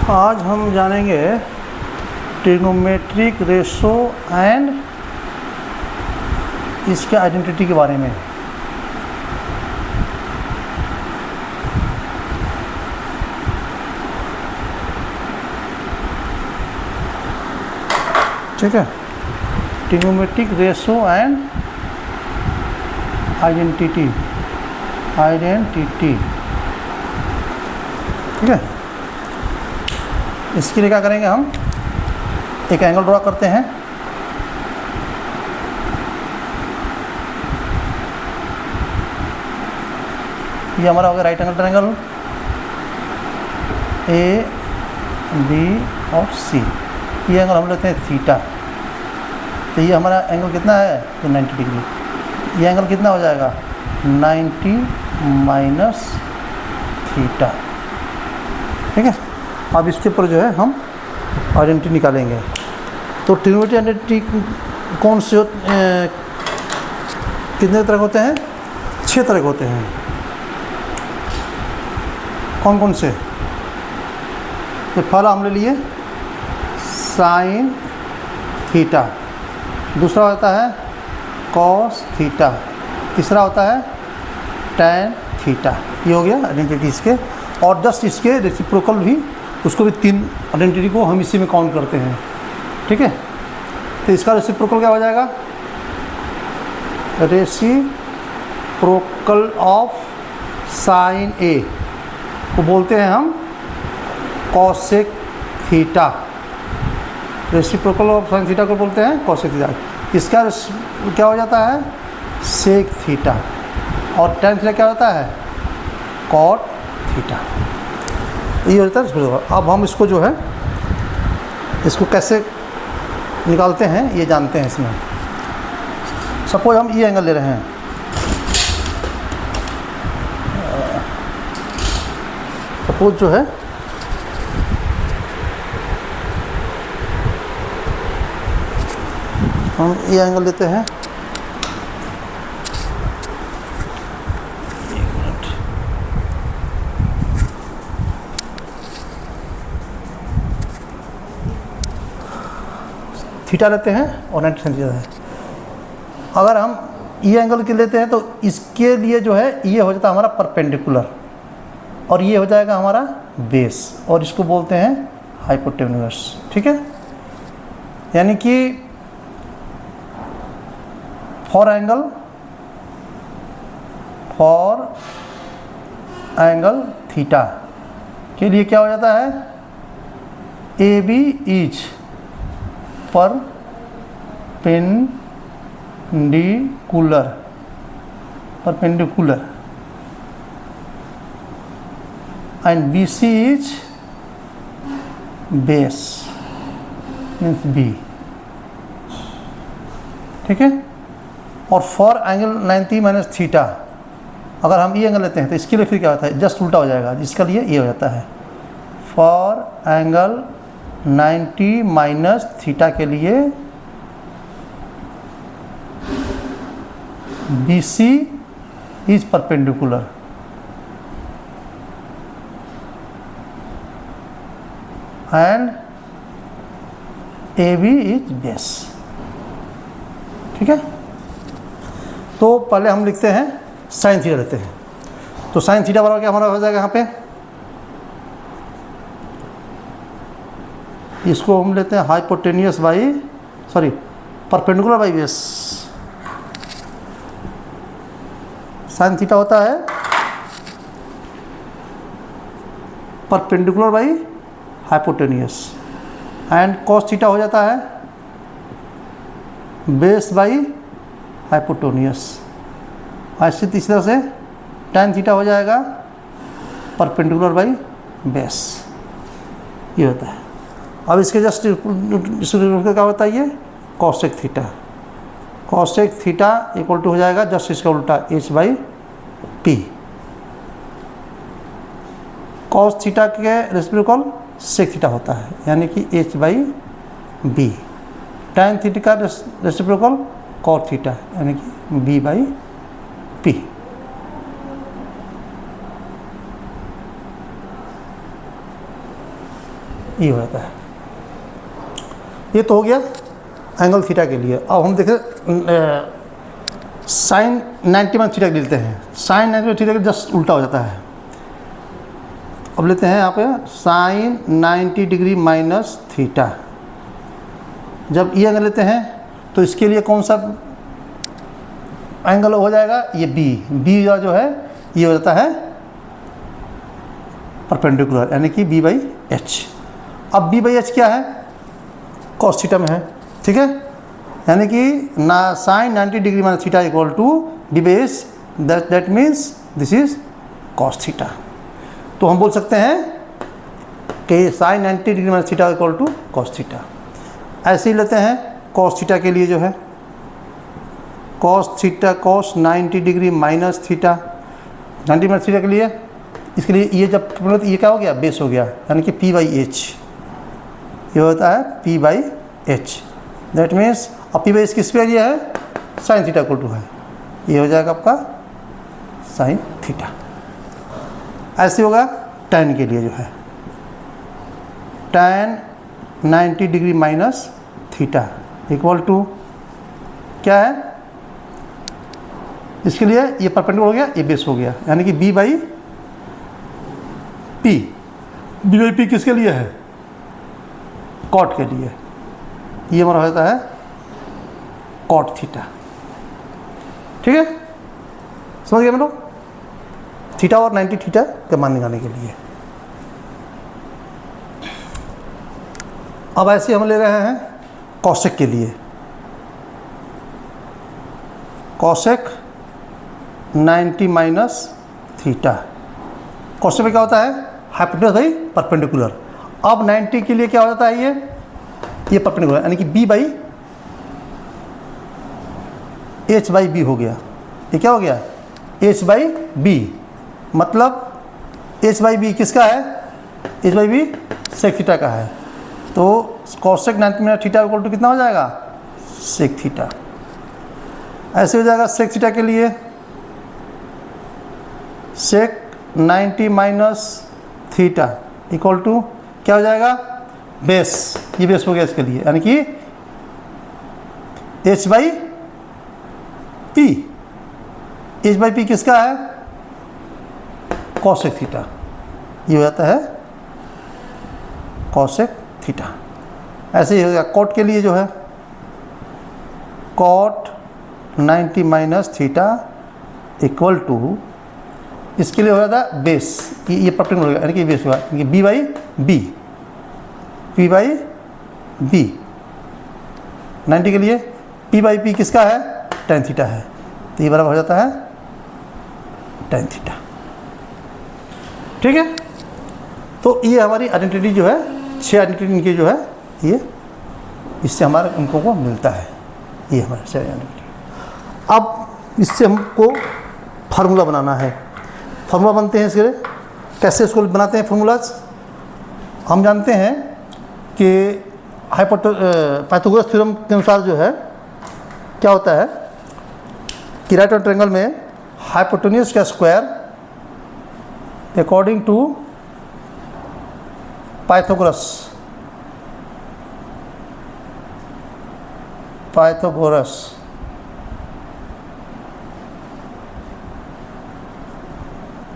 आज हम जानेंगे ट्रिग्नोमेट्रिक रेशो एंड इसके आइडेंटिटी के बारे में। ठीक है, ट्रिग्नोमेट्रिक रेशो एंड आइडेंटिटी। ठीक है, इसके लिए क्या करेंगे, हम एक एंगल ड्रॉ करते हैं। ये हमारा हो गया right angle triangle A B और सी। ये एंगल हम लेते हैं थीटा। तो ये हमारा एंगल कितना है, ये 90 डिग्री। ये एंगल कितना हो जाएगा, 90 माइनस थीटा। ठीक है, अब इसके ऊपर जो है हम आइडेंटिटी निकालेंगे। तो ट्रिग्नोमेट्रिक आइडेंटिटी कौन से कितने तरह होते हैं, 6 तरह के होते हैं। कौन कौन से, तो पहला हम ले लिए साइन थीटा, दूसरा होता है कॉस थीटा, तीसरा होता है टैन थीटा। ये हो गया आइडेंटिटी इसके। और जस्ट इसके रेसिप्रोकल भी, उसको भी 3 आइडेंटिटी को हम इसी में काउंट करते हैं। ठीक है, तो इसका रेसिप्रोकल क्या हो जाएगा, रेसिप्रोकल ऑफ साइन ए को बोलते हैं हम cosec theta. Reciprocal of sine theta को बोलते हैं कॉसेक थीटा। इसका क्या हो जाता है, सेक थीटा। और टैन थीटा क्या होता है, कॉट थीटा। ये होता है। अब हम इसको जो है, इसको कैसे निकालते हैं ये जानते हैं। इसमें सपोज हम ये एंगल ले रहे हैं, सपोज जो है हम ये एंगल लेते हैं, थीटा लेते हैं और 90 सेंटीमीटर है। अगर हम ये एंगल के लेते हैं तो इसके लिए जो है ये हो जाता है हमारा परपेंडिकुलर, और ये हो जाएगा हमारा बेस, और इसको बोलते हैं हाइपोटेन्यूस। ठीक है, यानी कि फॉर एंगल थीटा के लिए क्या हो जाता है, A B is perpendicular and B C is base, means B. ठीक है, और फॉर एंगल 90 माइनस थीटा, अगर हम ये एंगल लेते हैं तो इसके लिए फिर क्या होता है, जस्ट उल्टा हो जाएगा, जिसका लिए ये हो जाता है। फॉर एंगल 90 माइनस थीटा के लिए B C is perpendicular and A B is base. ठीक है, तो पहले हम लिखते हैं साइन थीटा लेते हैं। तो साइन थीटा बराबर क्या हमारा हो जाएगा, यहाँ पे इसको हम लेते हैं hypotenuse by perpendicular by base. Sine theta होता है perpendicular by hypotenuse, and cos theta हो जाता है बेस बाई हाइपोटेन्यूस। ऐसे इसी तरह से टैन थीटा हो जाएगा परपेंडिकुलर बाई बेस। ये होता है। अब इसके जस्ट क्या होता है, ये cosec theta. Cosec theta equal to हो जाएगा जस्ट इसका उल्टा, H by P. Cos theta के रेसिप्रोकल सेक थीटा होता है, यानी कि H by B. Tan theta का रेसिप्रोकल कॉट थीटा, यानी कि बी बाई पी। ये हो जाता है। ये तो हो गया एंगल थीटा के लिए। अब हम देखें साइन 90 माइनस थीटा लेते हैं। साइन 90 माइनस थीटा जस्ट उल्टा हो जाता है। अब लेते हैं यहाँ पे साइन 90 डिग्री माइनस थीटा। जब ये एंगल लेते हैं तो इसके लिए कौन सा एंगल हो जाएगा? ये बी जो है ये हो जाता है परपेंडिकुलर, यानी कि बी बाई एच। अब बी बाई एच क्या है? कॉस थीटा में है, ठीक है। यानी कि ना sine 90 degree minus theta equal to B by H, that means this is cos theta. तो हम बोल सकते हैं कि sine 90 degree minus theta equal to cos theta. ऐसे ही लेते हैं कॉस थीटा के लिए जो है cos theta, cos 90 degree minus theta, 90 minus theta के लिए, इसके लिए ये जब ये क्या हो गया? बेस हो गया, यानी कि पी बाई एच। ये होता है P by H, that means अब पी बाई एच किस पे ये है? साइन थीटा इक्वल टू है। ये हो जाएगा आपका साइन थीटा। ऐसे होगा tan के लिए जो है tan 90 degree minus theta equal to क्या है? इसके लिए ये परपेंडिकुलर हो गया, ये बेस हो गया, यानी कि b बाई पी किसके लिए है? कॉट के लिए। ये हमारा हो जाता है कॉट थीटा, ठीक है। समझ गए हम लोग? थीटा और 90 थीटा का मान निकालने के लिए। अब ऐसे हम ले रहे हैं कॉसेक के लिए। Cosec 90 minus theta. कॉसेक में क्या होता है? Hypotenuse by perpendicular. अब 90 के लिए क्या हो जाता है? ये परपेंडिकुलर, यानी कि B by H by B हो गया। ये क्या हो गया? एच बाई बी, मतलब एच बाई बी किसका है? H by B sec theta का है। तो cosec 90 minus theta equal to कितना हो जाएगा? Sec theta. ऐसे हो जाएगा सेक थीटा के लिए sec 90 minus theta equal to क्या हो जाएगा? बेस। ये बेस हो गया इसके लिए, यानी कि H by P. H by P किसका है? Cosec theta. ये हो जाता है कॉसेक थीटा। ऐसे ही हो गया कॉट के लिए जो है cot 90 minus theta equal to, इसके लिए हो जाता है बेस। ये परपेंडिकुलर होगा, यानी कि बेस होगा, यानी कि B by B, P by B. 90 के लिए पी बाई पी किसका है? tan थीटा है। तो ये बराबर हो जाता है tan थीटा, ठीक है। तो ये हमारी आइडेंटिटी जो है, 6 आइडेंटिटी इनकी जो है, ये इससे हमारे अंकों को मिलता है। ये हमारा 6 आइडेंटिटी। अब इससे हमको फार्मूला बनाना है। फार्मूला बनते हैं इसके, कैसे इसको बनाते हैं फार्मूलाज? हम जानते हैं कि पाइथागोरस थ्योरम के अनुसार जो है क्या होता है कि राइट एंगल ट्रायंगल में हाइपोटेन्यूज का square according to Pythagoras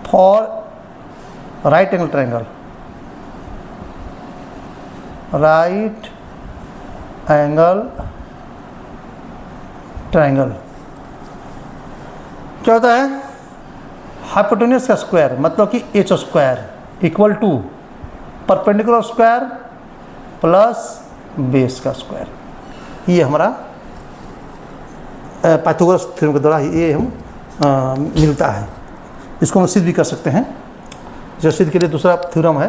for right angle triangle, right angle triangle क्या होता है? हाइपोटेन्यूज का स्क्वायर, मतलब कि H square equal to perpendicular square plus base का स्क्वायर। ये हमारा पाइथागोरस थ्योरम के द्वारा ये हम मिलता है। इसको हम सिद्ध भी कर सकते हैं। जो सिद्ध के लिए दूसरा थ्योरम है,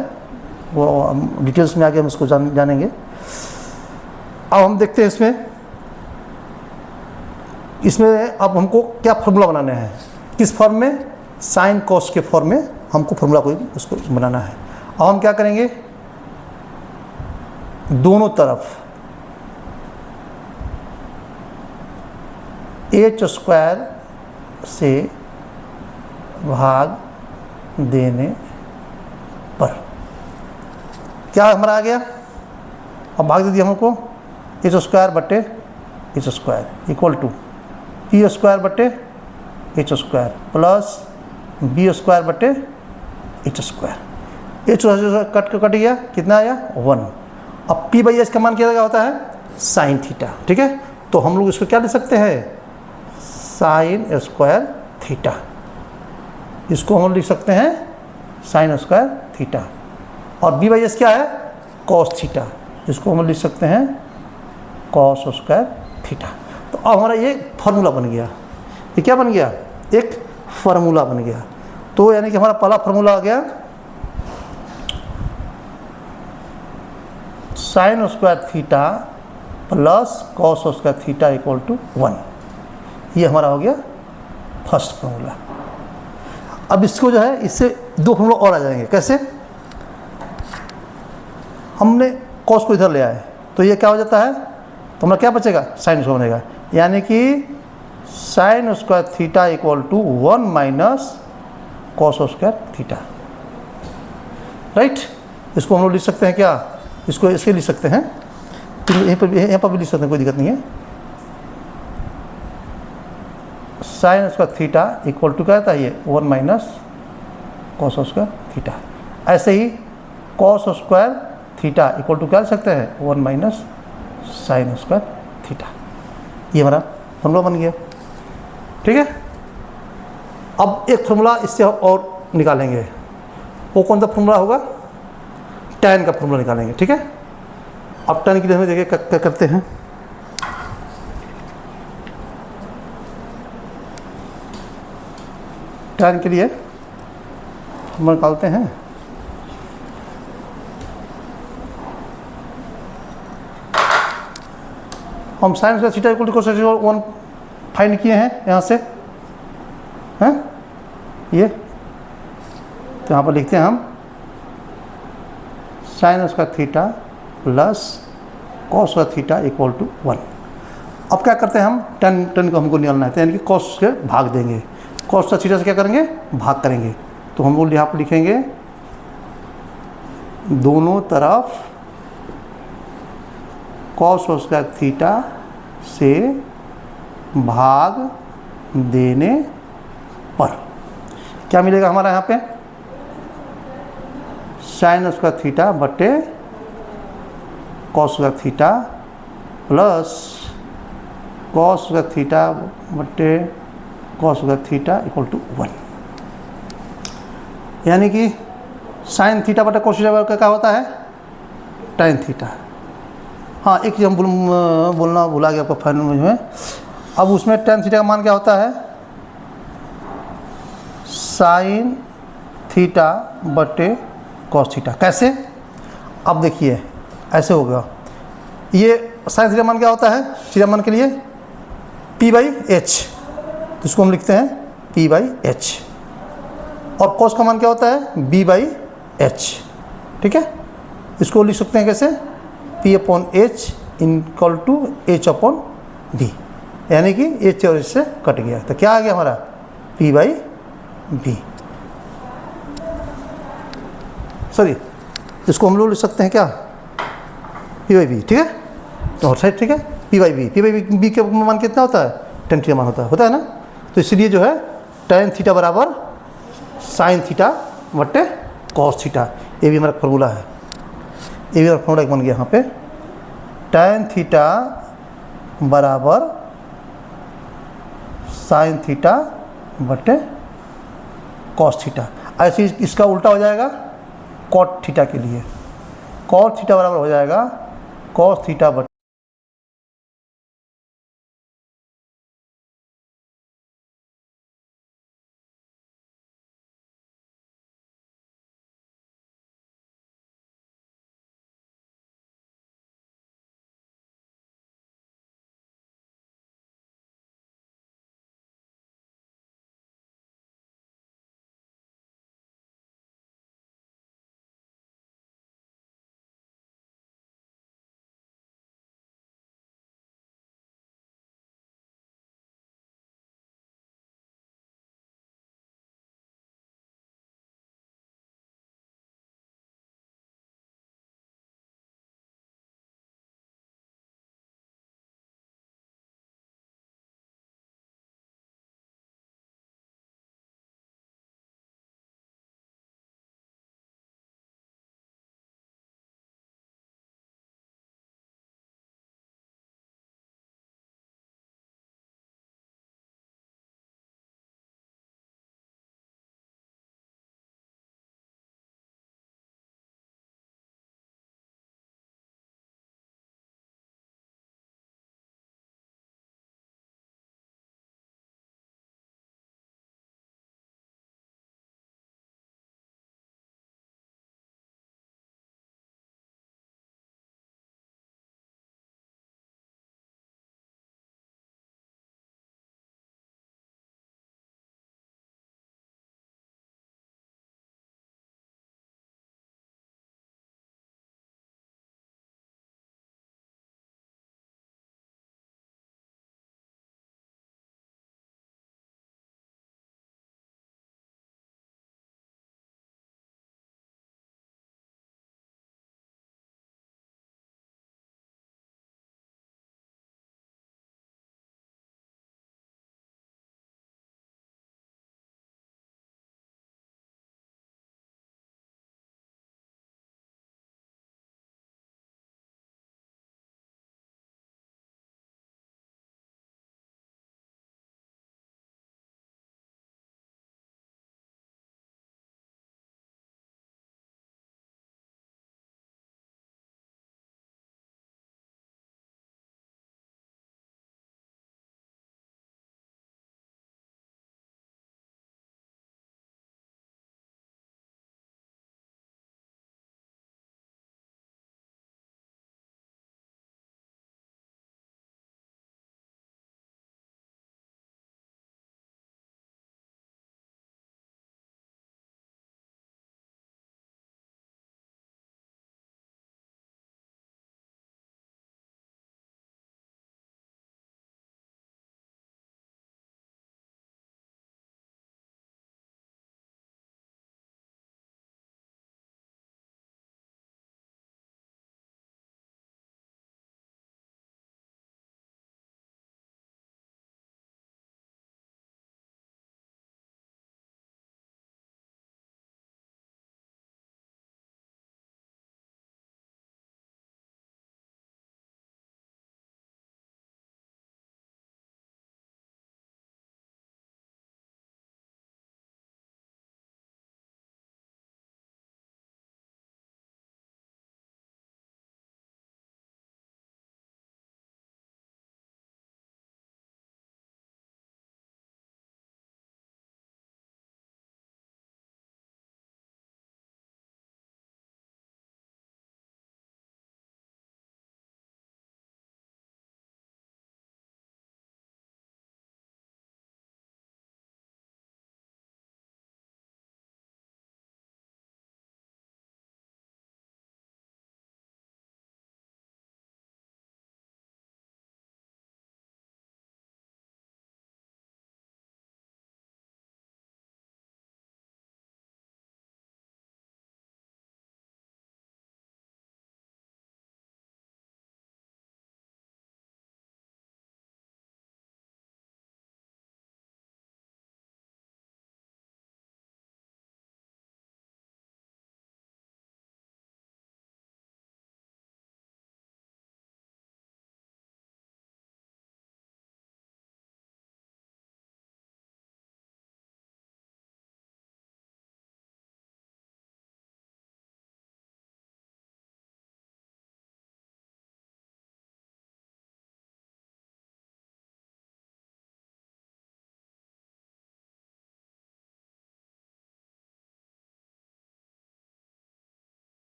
वो डिटेल्स में आगे हम इसको जानेंगे। अब हम देखते हैं इसमें अब हमको क्या फार्मूला बनाना है, किस फॉर्म में? साइन कॉस के फॉर्म में हमको फार्मूला को उसको बनाना है। अब हम क्या करेंगे? दोनों तरफ एच स्क्वायर से भाग देने पर क्या हमारा आ गया, अब भाग दे दिया हमको एच स्क्वायर बटे H square equal to P square बटे H square plus B square बटे एच स्क्वायर। एच कट गया, कितना आया 1। अब पी बाई एच का मान क्या होता है साइन थीटा, ठीक है। तो हम लोग इसको क्या लिख सकते हैं साइन स्क्वायर थीटा, इसको हम लिख सकते हैं साइन स्क्वायर थीटा। और बी बाई एस क्या है कॉस थीटा, इसको हम लिख सकते हैं कॉस स्क्वायर थीटा। तो अब हमारा ये फार्मूला बन गया, ये क्या बन गया एक फार्मूला बन गया। तो यानी कि हमारा पहला फार्मूला आ गया sine square theta plus cos square theta equal to 1, ये हमारा हो गया फर्स्ट फार्मूला। अब इसको जो है इससे दो फार्मूला और आ जाएंगे। कैसे, हमने कॉस को इधर ले आए तो ये क्या हो जाता है, तो हमारा क्या बचेगा साइन स्क्वायर बनेगा, यानी कि sine square theta equal to 1 minus cos square theta, right. इसको हम लोग लिख सकते हैं क्या, इसको इसके लिख सकते हैं, यहाँ पर भी लिख सकते हैं, कोई दिक्कत नहीं है। Sine square theta equal to क्या आता है ये 1 माइनस कॉस स्क्वायर थीटा। ऐसे ही cos square theta equal to क्या लिख सकते हैं 1 माइनस साइन स्क्वायर थीटा, ये हमारा फॉर्मूला बन गया, ठीक है। अब एक फॉर्मूला इससे और निकालेंगे, वो कौन सा फॉर्मूला होगा tan का फॉर्मूला निकालेंगे, ठीक है। अब tan के लिए हमें देखिए क्या करते हैं, tan के लिए फॉर्मूला निकालते हैं। हम sine square theta equal to cos 1 find किए हैं यहाँ से, हैं ये, तो यहाँ पर लिखते हैं हम sine square theta plus cos square theta equal to 1। अब क्या करते हैं हम tan को हमको निकालना है, तो यानी कि कॉस के भाग देंगे, कॉस स्क्वायर थीटा से क्या करेंगे भाग करेंगे। तो हम लोग यहाँ पर लिखेंगे दोनों तरफ कॉस स्क्वायर थीटा से भाग देने पर क्या मिलेगा हमारा यहाँ पे साइन स्क्वायर थीटा बटे cos square theta plus cos square theta बटे cos square theta equal to 1, यानी कि साइन थीटा बटे कॉस थीटा क्या होता है tan थीटा। हाँ एक चीज़ हम बोलना भुला गया आपको फाइनल में, अब उसमें tan थीटा का मान क्या होता है साइन थीटा बटे कॉस थीटा। कैसे, अब देखिए ऐसे होगा, ये साइन थीटा मान क्या होता है थीटा मान के लिए p बाई एच, तो इसको हम लिखते हैं p बाई एच, और कॉस का मान क्या होता है b बाई एच, ठीक है। इसको लिख सकते हैं कैसे p upon H equal to H upon b, यानी कि एच और एच से कट गया, तो क्या आ गया हमारा p बाई b, सॉरी इसको हम लोग लिख सकते हैं क्या p बाई b, ठीक है। और साइड ठीक है p बाई b के मान कितना होता है tan थीटा मान होता है ना। तो इसलिए जो है tan थीटा बराबर साइन थीटा बटे कॉस थीटा, ये भी हमारा फॉर्मूला है, ये भी हमारा फॉर्मूला बन गया यहाँ पे tan थीटा बराबर साइन थीटा बटे कॉस थीटा। ऐसे इसका उल्टा हो जाएगा कॉट थीटा के लिए, कॉट थीटा बराबर हो जाएगा कॉस थीटा बटे